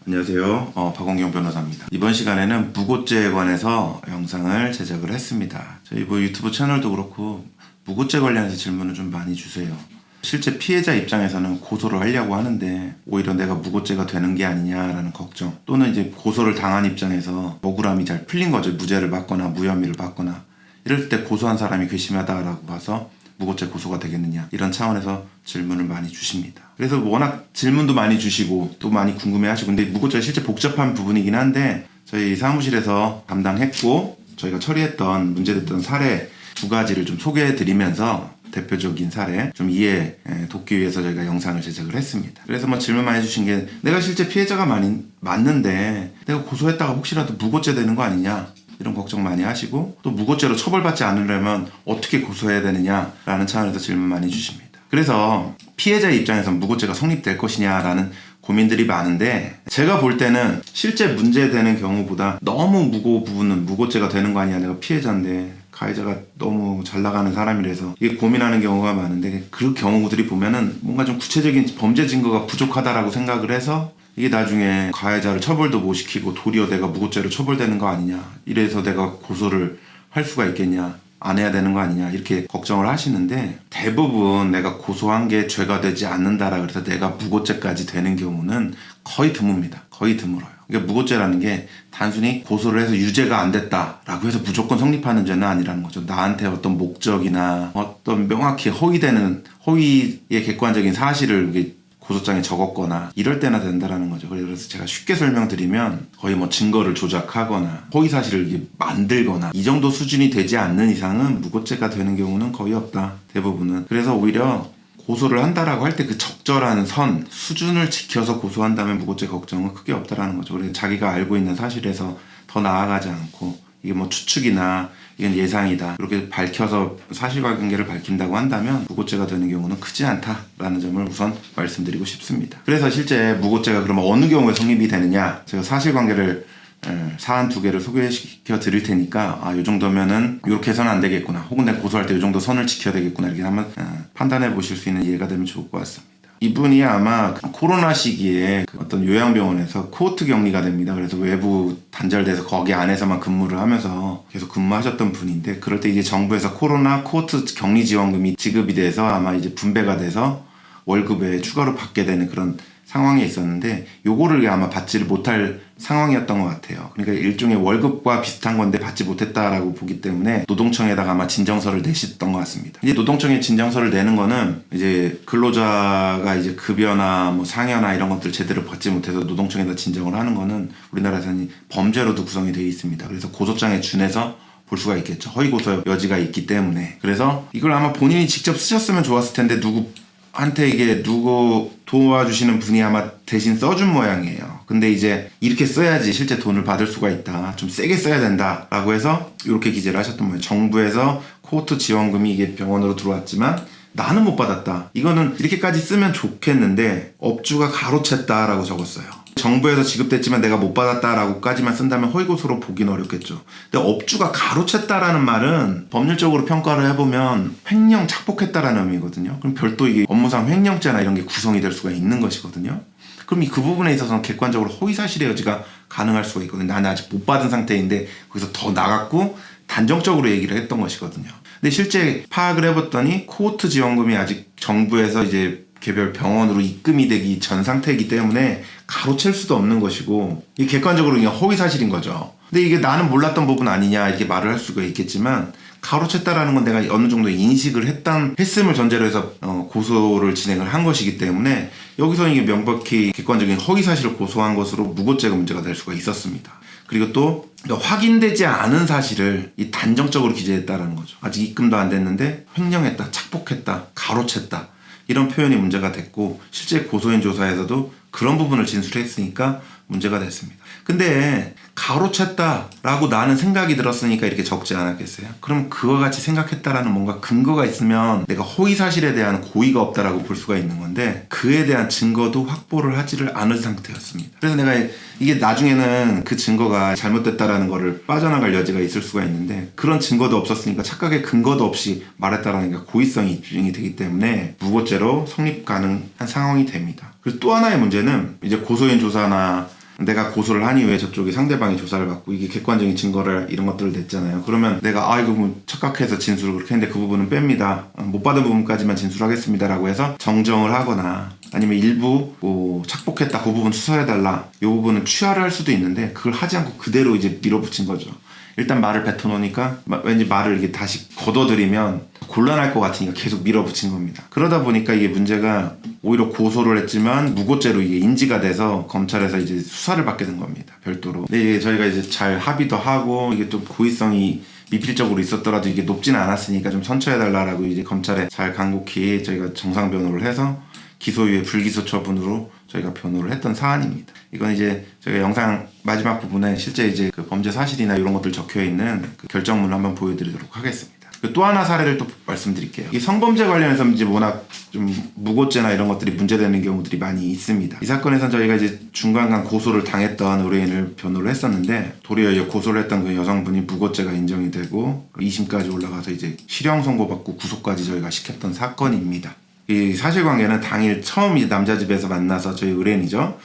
안녕하세요. 박원경 변호사입니다. 이번 시간에는 무고죄에 관해서 영상을 제작을 했습니다. 저희 유튜브 채널도 그렇고 무고죄 관련해서 질문을 좀 많이 주세요. 실제 피해자 입장에서는 고소를 하려고 하는데 오히려 내가 무고죄가 되는 게 아니냐라는 걱정, 또는 이제 고소를 당한 입장에서 억울함이 잘 풀린 거죠. 무죄를 받거나 무혐의를 받거나 이럴 때 고소한 사람이 괘씸하다라고 봐서 무고죄 고소가 되겠느냐, 이런 차원에서 질문을 많이 주십니다. 그래서 워낙 질문도 많이 주시고 또 많이 궁금해하시고, 근데 무고죄가 실제 복잡한 부분이긴 한데 저희 사무실에서 담당했고 저희가 처리했던 문제됐던 사례 두 가지를 좀 소개해드리면서 대표적인 사례 좀 이해 돕기 위해서 저희가 영상을 제작을 했습니다. 그래서 질문 많이 주신 게, 내가 실제 피해자가 맞는데 내가 고소했다가 혹시라도 무고죄 되는 거 아니냐, 이런 걱정 많이 하시고, 또 무고죄로 처벌받지 않으려면 어떻게 고소해야 되느냐라는 차원에서 질문 많이 주십니다. 그래서 피해자의 입장에서 무고죄가 성립될 것이냐라는 고민들이 많은데, 제가 볼 때는 실제 문제되는 경우보다 너무 부분은 무고죄가 되는 거 아니야, 내가 피해자인데 가해자가 너무 잘 나가는 사람이라서 이게 고민하는 경우가 많은데, 그 경우들이 보면은 뭔가 좀 구체적인 범죄 증거가 부족하다라고 생각을 해서 이게 나중에 가해자를 처벌도 못 시키고 도리어 내가 무고죄로 처벌되는 거 아니냐, 이래서 내가 고소를 할 수가 있겠냐, 안 해야 되는 거 아니냐, 이렇게 걱정을 하시는데, 대부분 내가 고소한 게 죄가 되지 않는다라 그래서 내가 무고죄까지 되는 경우는 거의 드뭅니다. 거의 드물어요. 그러니까 무고죄라는 게 단순히 고소를 해서 유죄가 안 됐다라고 해서 무조건 성립하는 죄는 아니라는 거죠. 나한테 어떤 목적이나 어떤 명확히 허위의 객관적인 사실을 고소장에 적었거나 이럴 때나 된다라는 거죠. 그래서 제가 쉽게 설명드리면 거의 증거를 조작하거나 허위 사실을 만들거나 이 정도 수준이 되지 않는 이상은 무고죄가 되는 경우는 거의 없다, 대부분은. 그래서 오히려 고소를 한다라고 할 때 그 적절한 수준을 지켜서 고소한다면 무고죄 걱정은 크게 없다라는 거죠. 그래서 자기가 알고 있는 사실에서 더 나아가지 않고, 이게 추측이나 이건 예상이다, 이렇게 밝혀서 사실관계를 밝힌다고 한다면 무고죄가 되는 경우는 크지 않다라는 점을 우선 말씀드리고 싶습니다. 그래서 실제 무고죄가 그러면 어느 경우에 성립이 되느냐, 제가 사실관계를 사안 두 개를 소개시켜 드릴 테니까, 이 정도면은 이렇게 해서는 안 되겠구나, 혹은 내가 고소할 때 이 정도 선을 지켜야 되겠구나, 이렇게 한번 판단해 보실 수 있는 이해가 되면 좋을 것 같습니다. 이분이 아마 코로나 시기에 어떤 요양병원에서 코호트 격리가 됩니다. 그래서 외부 단절돼서 거기 안에서만 근무를 하면서 계속 근무하셨던 분인데, 그럴 때 이제 정부에서 코로나 코호트 격리 지원금이 지급이 돼서 아마 이제 분배가 돼서 월급에 추가로 받게 되는 그런 상황에 있었는데, 요거를 아마 받지를 못할 상황이었던 것 같아요. 그러니까 일종의 월급과 비슷한 건데 받지 못했다라고 보기 때문에 노동청에다가 아마 진정서를 내셨던 것 같습니다. 이제 노동청에 진정서를 내는 거는 이제 근로자가 이제 급여나 상여나 이런 것들 제대로 받지 못해서 노동청에다 진정을 하는 거는 우리나라에서는 범죄로도 구성이 되어 있습니다. 그래서 고소장에 준해서 볼 수가 있겠죠. 허위 고소 여지가 있기 때문에. 그래서 이걸 아마 본인이 직접 쓰셨으면 좋았을 텐데, 누구 도와주시는 분이 아마 대신 써준 모양이에요. 근데 이제 이렇게 써야지 실제 돈을 받을 수가 있다, 좀 세게 써야 된다 라고 해서 이렇게 기재를 하셨던 거예요. 정부에서 코호트 지원금이 이게 병원으로 들어왔지만 나는 못 받았다, 이거는 이렇게까지 쓰면 좋겠는데 업주가 가로챘다 라고 적었어요. 정부에서 지급됐지만 내가 못 받았다라고까지만 쓴다면 허위고소로 보기는 어렵겠죠. 근데 업주가 가로챘다라는 말은 법률적으로 평가를 해보면 횡령 착복했다라는 의미거든요. 그럼 별도 이게 업무상 횡령죄나 이런 게 구성이 될 수가 있는 것이거든요. 그럼 그 부분에 있어서는 객관적으로 허위사실의 여지가 가능할 수가 있거든요. 나는 아직 못 받은 상태인데 거기서 더 나갔고 단정적으로 얘기를 했던 것이거든요. 근데 실제 파악을 해봤더니 코호트 지원금이 아직 정부에서 이제 개별 병원으로 입금이 되기 전 상태이기 때문에 가로챌 수도 없는 것이고, 이게 객관적으로 그냥 허위 사실인 거죠. 근데 이게 나는 몰랐던 부분 아니냐, 이렇게 말을 할 수가 있겠지만, 가로챘다라는 건 내가 어느 정도 인식을 했음을 전제로 해서 고소를 진행을 한 것이기 때문에, 여기서 이게 명백히 객관적인 허위 사실을 고소한 것으로 무고죄가 문제가 될 수가 있었습니다. 그리고 또 확인되지 않은 사실을 단정적으로 기재했다라는 거죠. 아직 입금도 안 됐는데 횡령했다, 착복했다, 가로챘다, 이런 표현이 문제가 됐고, 실제 고소인 조사에서도 그런 부분을 진술했으니까 문제가 됐습니다. 근데 가로챘다라고 나는 생각이 들었으니까 이렇게 적지 않았겠어요? 그럼 그와 같이 생각했다라는 뭔가 근거가 있으면 내가 허위 사실에 대한 고의가 없다라고 볼 수가 있는 건데, 그에 대한 증거도 확보를 하지를 않은 상태였습니다. 그래서 내가 이게 나중에는 그 증거가 잘못됐다라는 거를 빠져나갈 여지가 있을 수가 있는데, 그런 증거도 없었으니까 착각의 근거도 없이 말했다라는 게 고의성이 입증이 되기 때문에 무고죄로 성립 가능한 상황이 됩니다. 그리고 또 하나의 문제는 이제 고소인 조사나 내가 고소를 한 이후에 저쪽에 상대방이 조사를 받고 이게 객관적인 증거를 이런 것들을 냈잖아요. 그러면 내가 이거 뭐 착각해서 진술을 그렇게 했는데 그 부분은 뺍니다. 못 받은 부분까지만 진술하겠습니다라고 해서 정정을 하거나 아니면 일부 뭐 착복했다 그 부분 수사해달라 이 부분은 취하를 할 수도 있는데 그걸 하지 않고 그대로 이제 밀어붙인 거죠. 일단 말을 뱉어놓으니까 왠지 말을 이게 다시 걷어들이면 곤란할 것 같으니까 계속 밀어붙인 겁니다. 그러다 보니까 이게 문제가 오히려 고소를 했지만 무고죄로 이게 인지가 돼서 검찰에서 이제 수사를 받게 된 겁니다. 별도로. 근데 이게 저희가 이제 잘 합의도 하고 이게 좀 고의성이 미필적으로 있었더라도 이게 높지는 않았으니까 좀 선처해달라고 이제 검찰에 잘 간곡히 저희가 정상 변호를 해서 기소 이후에 불기소 처분으로 저희가 변호를 했던 사안입니다. 이건 이제 저희가 영상 마지막 부분에 실제 이제 그 범죄 사실이나 이런 것들 적혀 있는 그 결정문을 한번 보여드리도록 하겠습니다. 또 하나 사례를 또 말씀드릴게요. 이 성범죄 관련해서 이제 워낙 좀 무고죄나 이런 것들이 문제되는 경우들이 많이 있습니다. 이 사건에서는 저희가 이제 중간간 고소를 당했던 의뢰인을 변호를 했었는데 도리어 고소를 했던 그 여성분이 무고죄가 인정이 되고 2심까지 올라가서 이제 실형 선고받고 구속까지 저희가 시켰던 사건입니다. 이 사실관계는 당일 처음 이 남자 집에서 만나서 저희 의뢰인이죠.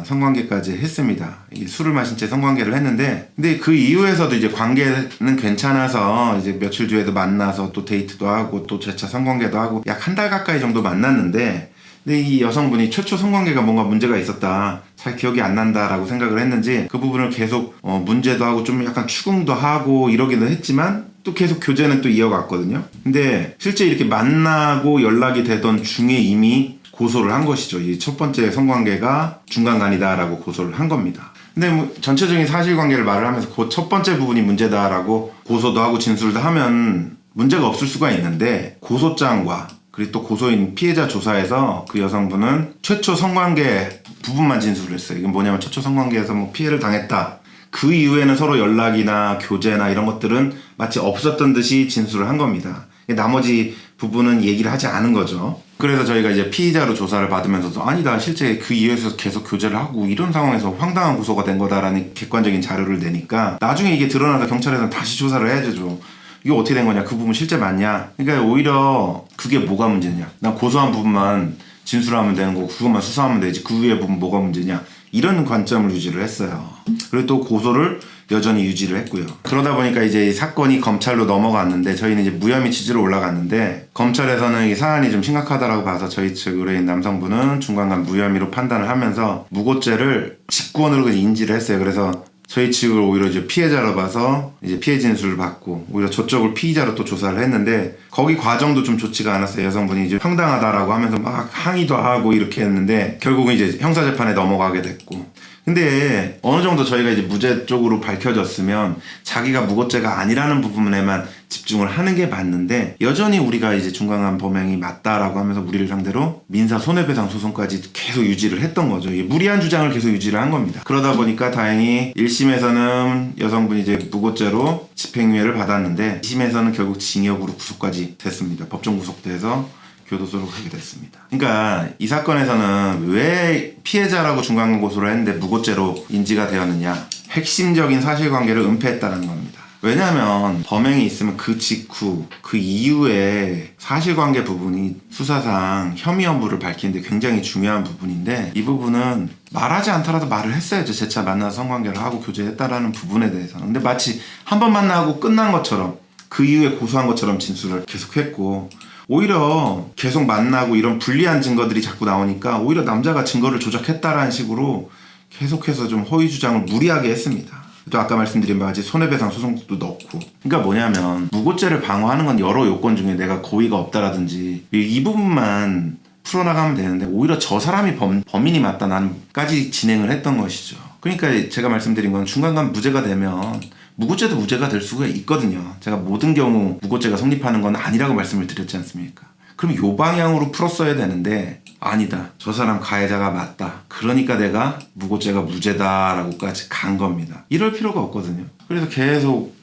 성관계까지 했습니다. 술을 마신 채 성관계를 했는데, 근데 그 이후에서도 이제 관계는 괜찮아서 이제 며칠 뒤에도 만나서 또 데이트도 하고 또 재차 성관계도 하고 약 한 달 가까이 정도 만났는데, 근데 이 여성분이 최초 성관계가 뭔가 문제가 있었다, 잘 기억이 안 난다라고 생각을 했는지 그 부분을 계속 문제도 하고 좀 약간 추궁도 하고 이러기도 했지만 또 계속 교제는 또 이어갔거든요. 근데 실제 이렇게 만나고 연락이 되던 중에 이미 고소를 한 것이죠. 이 첫 번째 성관계가 중간간이다라고 고소를 한 겁니다. 근데 뭐 전체적인 사실관계를 말을 하면서 그 첫 번째 부분이 문제다라고 고소도 하고 진술도 하면 문제가 없을 수가 있는데, 고소장과 그리고 또 고소인 피해자 조사에서 그 여성분은 최초 성관계 부분만 진술을 했어요. 이게 뭐냐면 최초 성관계에서 뭐 피해를 당했다, 그 이후에는 서로 연락이나 교제나 이런 것들은 마치 없었던 듯이 진술을 한 겁니다. 나머지 부분은 얘기를 하지 않은 거죠. 그래서 저희가 이제 피의자로 조사를 받으면서도 아니다, 실제 그 이후에서 계속 교제를 하고 이런 상황에서 황당한 고소가 된 거다라는 객관적인 자료를 내니까 나중에 이게 드러나서 경찰에서는 다시 조사를 해야죠. 이게 어떻게 된 거냐, 그 부분 실제 맞냐. 그러니까 오히려 그게 뭐가 문제냐, 난 고소한 부분만 진술하면 되는 거고 그것만 수사하면 되지 그 위에 부분 뭐가 문제냐, 이런 관점을 유지를 했어요. 그리고 또 고소를 여전히 유지를 했고요. 그러다 보니까 이제 이 사건이 검찰로 넘어갔는데 저희는 이제 무혐의 취지로 올라갔는데, 검찰에서는 이 사안이 좀 심각하다라고 봐서 저희 측 의뢰인 남성분은 중간간 무혐의로 판단을 하면서 무고죄를 직권으로 인지를 했어요. 그래서 저희 측을 오히려 이제 피해자로 봐서 이제 피해 진술을 받고 오히려 저쪽을 피의자로 또 조사를 했는데, 거기 과정도 좀 좋지가 않았어요. 여성분이 이제 황당하다라고 하면서 막 항의도 하고 이렇게 했는데 결국은 이제 형사재판에 넘어가게 됐고, 근데 어느 정도 저희가 이제 무죄 쪽으로 밝혀졌으면 자기가 무고죄가 아니라는 부분에만 집중을 하는 게 맞는데, 여전히 우리가 이제 중간간 범행이 맞다라고 하면서 우리를 상대로 민사 손해배상 소송까지 계속 유지를 했던 거죠. 이게 무리한 주장을 계속 유지를 한 겁니다. 그러다 보니까 다행히 1심에서는 여성분이 이제 무고죄로 집행유예를 받았는데 2심에서는 결국 징역으로 구속까지 됐습니다. 법정 구속돼서 교도소로 가게 됐습니다. 그러니까 이 사건에서는 왜 피해자라고 중간간 고소를 했는데 무고죄로 인지가 되었느냐, 핵심적인 사실관계를 은폐했다는 겁니다. 왜냐하면 범행이 있으면 그 직후 그 이후에 사실관계 부분이 수사상 혐의 여부를 밝히는데 굉장히 중요한 부분인데, 이 부분은 말하지 않더라도 말을 했어야죠. 재차 만나서 성관계를 하고 교제했다라는 부분에 대해서는. 근데 마치 한 번 만나고 끝난 것처럼 그 이후에 고소한 것처럼 진술을 계속했고, 오히려 계속 만나고 이런 불리한 증거들이 자꾸 나오니까 오히려 남자가 증거를 조작했다라는 식으로 계속해서 좀 허위 주장을 무리하게 했습니다. 또 아까 말씀드린 바와 같이 손해배상 소송도 넣고. 그러니까 뭐냐면 무고죄를 방어하는 건 여러 요건 중에 내가 고의가 없다라든지 이 부분만 풀어나가면 되는데, 오히려 저 사람이 범인이 맞다 나는까지 진행을 했던 것이죠. 그러니까 제가 말씀드린 건 중간간 무죄가 되면 무고죄도 무죄가 될 수가 있거든요. 제가 모든 경우 무고죄가 성립하는 건 아니라고 말씀을 드렸지 않습니까? 그럼 요 방향으로 풀었어야 되는데 아니다, 저 사람 가해자가 맞다, 그러니까 내가 무고죄가 무죄다라고까지 간 겁니다. 이럴 필요가 없거든요. 그래서 계속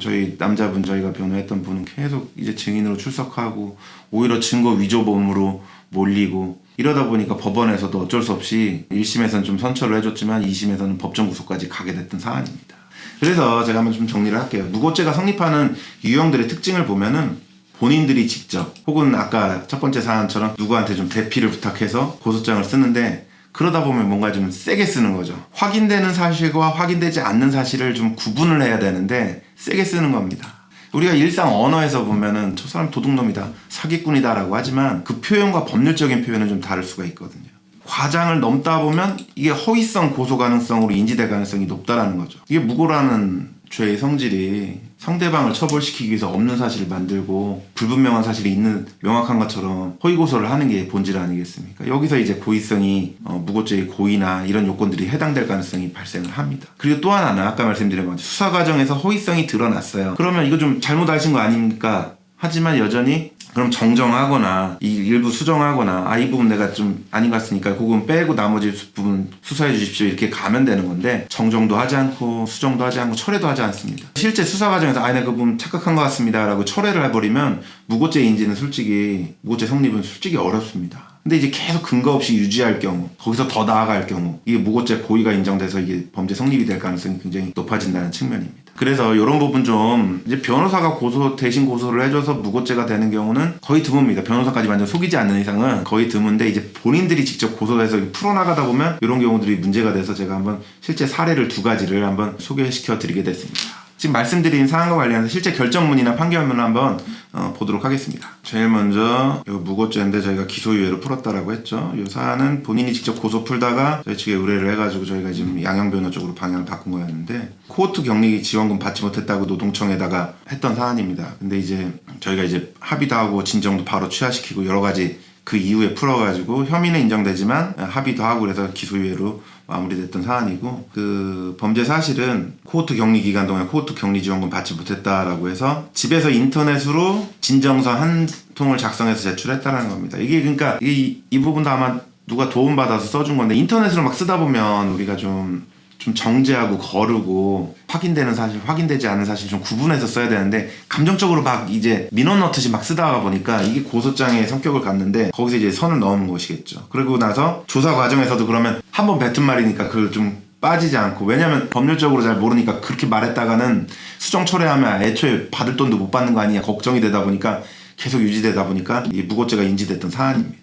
저희 남자분, 저희가 변호했던 분은 계속 이제 증인으로 출석하고 오히려 증거 위조범으로 몰리고, 이러다 보니까 법원에서도 어쩔 수 없이 1심에서는 좀 선처를 해줬지만 2심에서는 법정 구속까지 가게 됐던 사안입니다. 그래서 제가 한번 좀 정리를 할게요. 무고죄가 성립하는 유형들의 특징을 보면은 본인들이 직접 혹은 아까 첫 번째 사안처럼 누구한테 좀 대피를 부탁해서 고소장을 쓰는데 그러다 보면 뭔가 좀 세게 쓰는 거죠. 확인되는 사실과 확인되지 않는 사실을 좀 구분을 해야 되는데 세게 쓰는 겁니다. 우리가 일상 언어에서 보면은 저 사람 도둑놈이다, 사기꾼이다 라고 하지만 그 표현과 법률적인 표현은 좀 다를 수가 있거든요. 과장을 넘다 보면 이게 허위성 고소 가능성으로 인지될 가능성이 높다라는 거죠. 이게 무고라는 죄의 성질이 상대방을 처벌시키기 위해서 없는 사실을 만들고 불분명한 사실이 있는 명확한 것처럼 허위고소를 하는 게 본질 아니겠습니까? 여기서 이제 고의성이 무고죄의 고의나 이런 요건들이 해당될 가능성이 발생을 합니다. 그리고 또 하나는 아까 말씀드린 것처럼 수사 과정에서 허위성이 드러났어요. 그러면 이거 좀 잘못하신 거 아닙니까? 하지만 여전히 그럼 정정하거나 이 일부 수정하거나 이 부분 내가 좀 아닌 것 같으니까 그건 빼고 나머지 부분 수사해 주십시오 이렇게 가면 되는 건데 정정도 하지 않고 수정도 하지 않고 철회도 하지 않습니다. 실제 수사 과정에서 내가 그 부분 착각한 것 같습니다 라고 철회를 해버리면 무고죄 인지는 솔직히 무고죄 성립은 솔직히 어렵습니다. 근데 이제 계속 근거 없이 유지할 경우 거기서 더 나아갈 경우 이게 무고죄 고의가 인정돼서 이게 범죄 성립이 될 가능성이 굉장히 높아진다는 측면입니다. 그래서 이런 부분 좀 이제 변호사가 대신 고소를 해줘서 무고죄가 되는 경우는 거의 드뭅니다. 변호사까지 완전 속이지 않는 이상은 거의 드문데 이제 본인들이 직접 고소해서 풀어나가다 보면 이런 경우들이 문제가 돼서 제가 한번 실제 사례를 2가지를 한번 소개시켜 드리게 됐습니다. 지금 말씀드린 사항과 관련해서 실제 결정문이나 판결문을 한번 보도록 하겠습니다. 제일 먼저 이 무고죄인데 저희가 기소유예로 풀었다라고 했죠. 이 사안은 본인이 직접 고소 풀다가 저희 측에 의뢰를 해가지고 저희가 지금 양형변호 쪽으로 방향을 바꾼 거였는데 코호트 격리 지원금 받지 못했다고 노동청에다가 했던 사안입니다. 근데 이제 저희가 이제 합의도 하고 진정도 바로 취하시키고 여러 가지 그 이후에 풀어가지고 혐의는 인정되지만 합의도 하고 그래서 기소유예로 마무리됐던 사안이고 그 범죄 사실은 코호트 격리 기간 동안 코호트 격리 지원금 받지 못했다라고 해서 집에서 인터넷으로 진정서 한 통을 작성해서 제출했다는 겁니다. 이게 그러니까 이 부분도 아마 누가 도움받아서 써준 건데 인터넷으로 막 쓰다 보면 우리가 좀 정제하고 거르고 확인되는 사실, 확인되지 않은 사실 좀 구분해서 써야 되는데 감정적으로 막 이제 민원 넣듯이 막 쓰다가 보니까 이게 고소장의 성격을 갖는데 거기서 이제 선을 넣은 것이겠죠. 그리고 나서 조사 과정에서도 그러면 한번 뱉은 말이니까 그걸 좀 빠지지 않고 왜냐면 법률적으로 잘 모르니까 그렇게 말했다가는 수정 철회하면 애초에 받을 돈도 못 받는 거 아니냐 걱정이 되다 보니까 계속 유지되다 보니까 이게 무고죄가 인지됐던 사안입니다.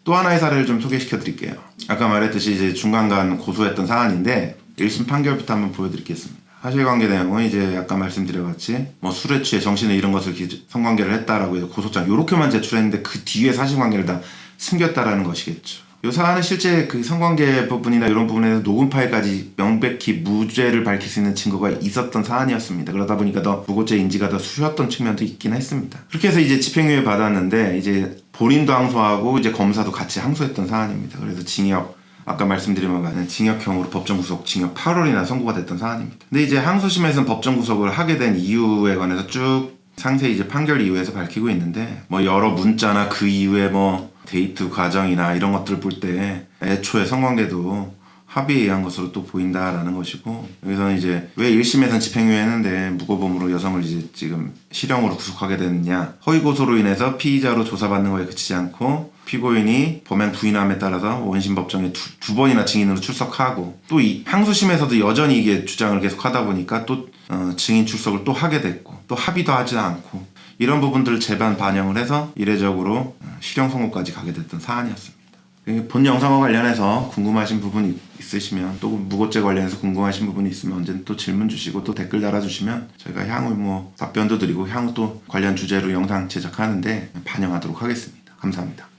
또 하나의 사례를 좀 소개시켜 드릴게요. 아까 말했듯이 이제 중간간 고소했던 사안인데 1심 판결부터 한번 보여드리겠습니다. 사실관계 내용은 이제 아까 말씀드려봤지 뭐 술에 취해 정신을 잃은 것을 성관계를 했다라고 해서 고소장 요렇게만 제출했는데 그 뒤에 사실관계를 다 숨겼다라는 것이겠죠. 이 사안은 실제 그 성관계 부분이나 이런 부분에서 녹음 파일까지 명백히 무죄를 밝힐 수 있는 증거가 있었던 사안이었습니다. 그러다 보니까 더 무고죄 인지가 더 쉬웠던 측면도 있긴 했습니다. 그렇게 해서 이제 집행유예 받았는데 이제 본인도 항소하고 이제 검사도 같이 항소했던 사안입니다. 그래서 징역 아까 말씀드린 바는 징역형으로 법정구속 징역 8월이나 선고가 됐던 사안입니다. 근데 이제 항소심에서는 법정구속을 하게 된 이유에 관해서 쭉 상세히 이제 판결 이후에서 밝히고 있는데 뭐 여러 문자나 그 이후에 뭐 데이트 과정이나 이런 것들을 볼 때 애초에 성관계도 합의에 의한 것으로 또 보인다라는 것이고 여기서는 이제 왜 1심에서는 집행유예했는데 무고범으로 여성을 이제 지금 실형으로 구속하게 됐느냐 허위고소로 인해서 피의자로 조사받는 거에 그치지 않고 피고인이 범행 부인함에 따라서 원심 법정에 두 번이나 증인으로 출석하고 또 이 항소심에서도 여전히 이게 주장을 계속 하다 보니까 또 증인 출석을 또 하게 됐고 또 합의도 하지 않고 이런 부분들을 재반 반영을 해서 이례적으로 실형 선고까지 가게 됐던 사안이었습니다. 본 영상과 관련해서 궁금하신 부분이 있으시면 또 무고죄 관련해서 궁금하신 부분이 있으면 언제든 또 질문 주시고 또 댓글 달아주시면 저희가 향후 뭐 답변도 드리고 향후 또 관련 주제로 영상 제작하는데 반영하도록 하겠습니다. 감사합니다.